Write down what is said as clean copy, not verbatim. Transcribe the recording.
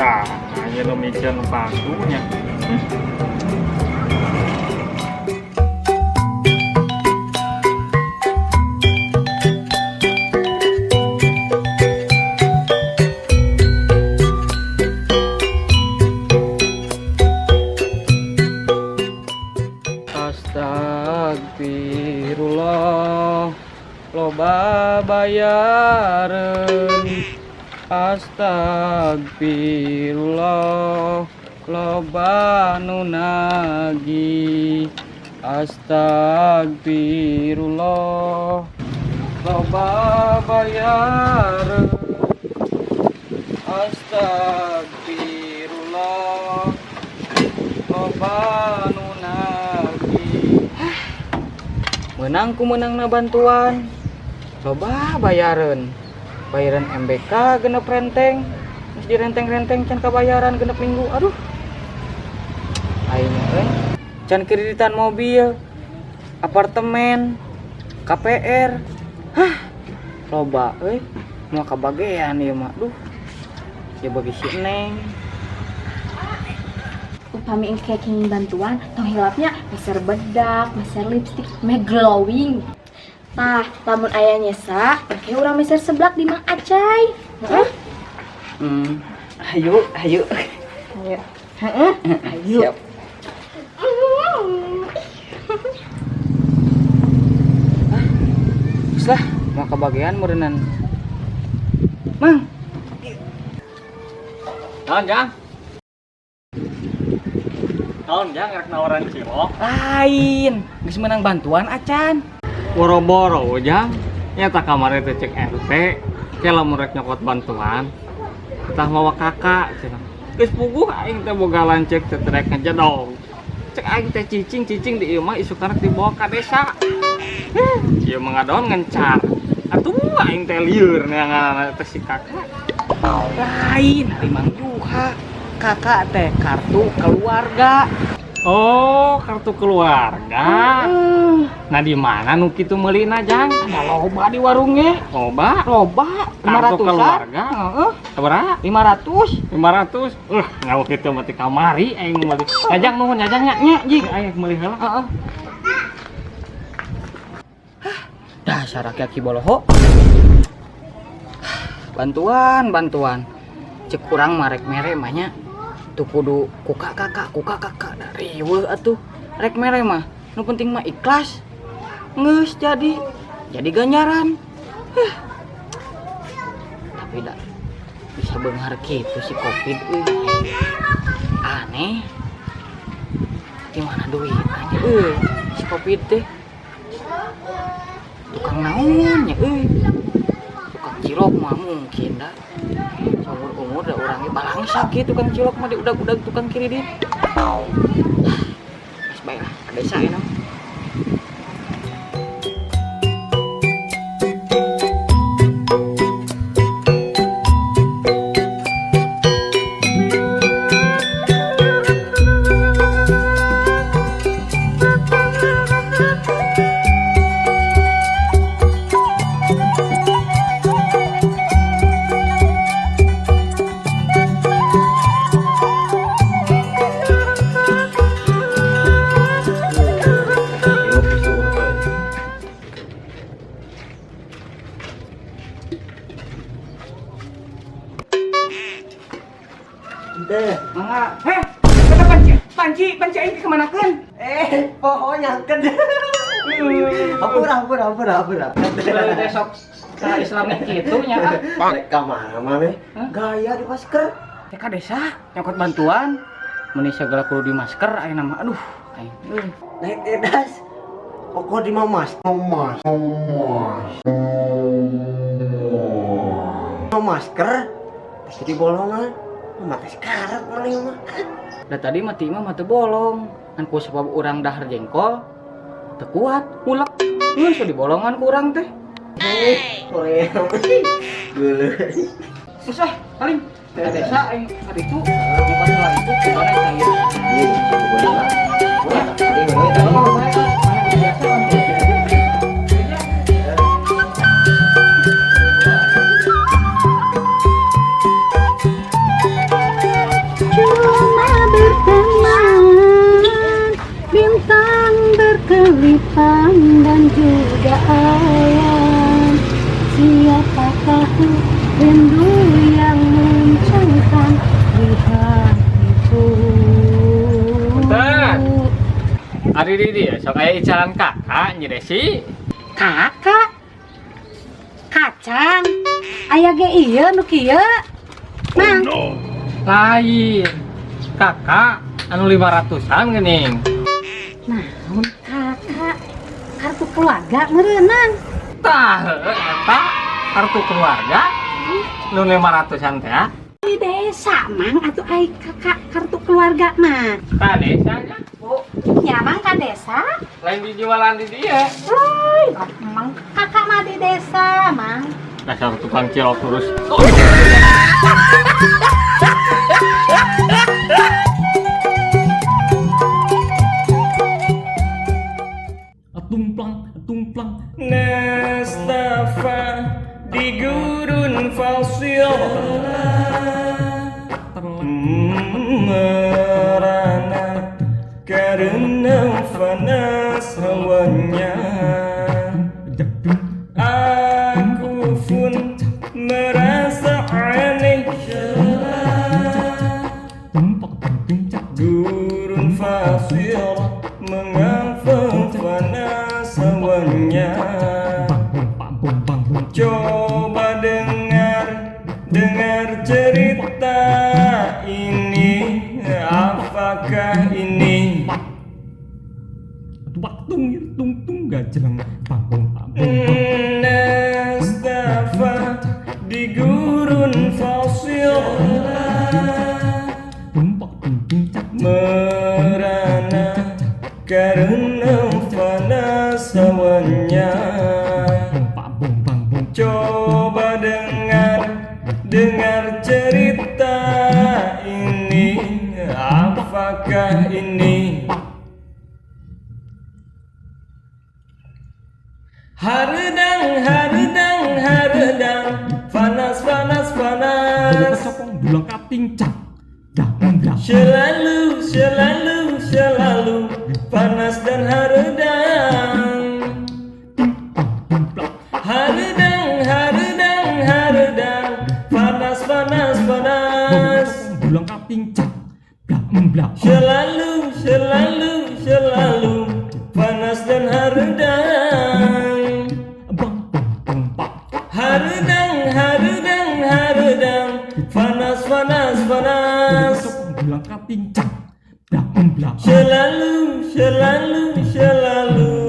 Tah, hanya lo mikir pangkunya. Astagfirullah, loba bayareun. Astagfirullah, loba nu nagih. Astagfirullah, loba bayareun. Astagfirullah, loba nu nagih. Menang ku menang na bantuan, loba bayaran MBK genep renteng, terus di renteng can kabayaran genep minggu. Aduh, aing can kreditan mobil, apartemen, KPR, loba mau kabagean ieu mah. Duh, ya bagi si Neng. Upami engke kenging bantuan, tong hilapnya meser bedak, meser lipstick, me glowing. Tah, lamun aya nyesa, engke urang meser seblak di Mang Acai. Heeh. Ayo. Ayo. Heeh. Ayo. Siap. Geus lah, mau kebagian meureunnan. Mang. Naon, Jang? Naon, Jang, rek nawaran cilok? Lain, geus menang bantuan acan. Boro-boro, Jang. Nyata kamari teh cek RT, ke lamun rek nyokot bantuan. Tah mawa kakak cenah. Geus puguh aing teh boga lancek teh rek ngejedog. Cek aing teh cicing di ieu mah isuk rek dibawa ka desa. Ieu mah ngadon ngencar. Atuh aing teh lieur neangan teh si kakak. Lain, ari Mang Juha. Kakak teh kartu keluarga. Oh, kartu keluarga. Nah di mana nu kitu meulina, Jang? Ada loba di warungnya. Loba. Kartu 500 keluarga. Heeh. Sabaraha? 500. 500. Ngau kitu mah ti kamari aing meuli. Jang nuhun, Jang nya jing aing meuli heula. Heeh. Dasar aki-aki boloho. Bantuan. Cek kurang marek mere mah nya. Tuh kudu kuka kakak dari riweuh atuh. Rek mere mah nu penting mah ikhlas. Geus jadi ganjaran. Tapi dah bisa beunghar kitu si Covid euy. Aneh. Di mana duit aja si Covid teh. Tukang naon nya euy. Tukang cilok mah mungkin dah. Seumur umur dah orangnya balangsa gitu tukang cilok mah udah tukang kredit. Mas baik lah, ada saya no. Deh, Mangga, kata panci aing kemanakeun? pokoknya kan. Apura. Besok ka Islamik kitu nya ah. Mereka mana mame? Gaya di masker. Teh ka desa nyokot bantuan. Mun segala kudu di masker ayeuna mah aduh aing. Naik edas. Pokok di mamas. Masker. Pasti di bolongan. Mata sekarat mana mah. Da tadi mati mah teu bolong. Kan ku sebab urang dahar jengkol teu kuat ulek. Geus di bolongan ku urang teh. Korea. Geuleuh. Usah paling ka desa aing kaditu di pasar itu kudona cai. juga ayam. Siapakah rindu yang mencengkam di hatiku? Punten. Ari Didi ya, sok aya icaran kakak Nyi Desi. Kakak kacang aya ge ieu nu kieu mang. Lain. Kakak anu 500-an geuning. Naon kakak kartu keluarga merenang. Tah, eta kartu keluarga nu 500-an teh. Di desa mang atuh ai kakak kartu keluarga mah. Tah desanya, Bu. Ya mang ka desa. Lain dijualan di dia. Woi, mang kakak mah di desa mang. Dasar tukang cilok terus. Tumplang Nastafa di gurun fasil merana karena panas hawanya. Aku pun merasa aneh. Gurun fasil mengapa panas hawanya. Coba dengar cerita ini. Apakah ini Nastafa di gurun fosil merana karena panas hawanya. Coba dengar cerita ini. Apakah ini Haredang panas selalu panas dan haredang. Haredang panas selalu panas dan haredang. Haredang panas selalu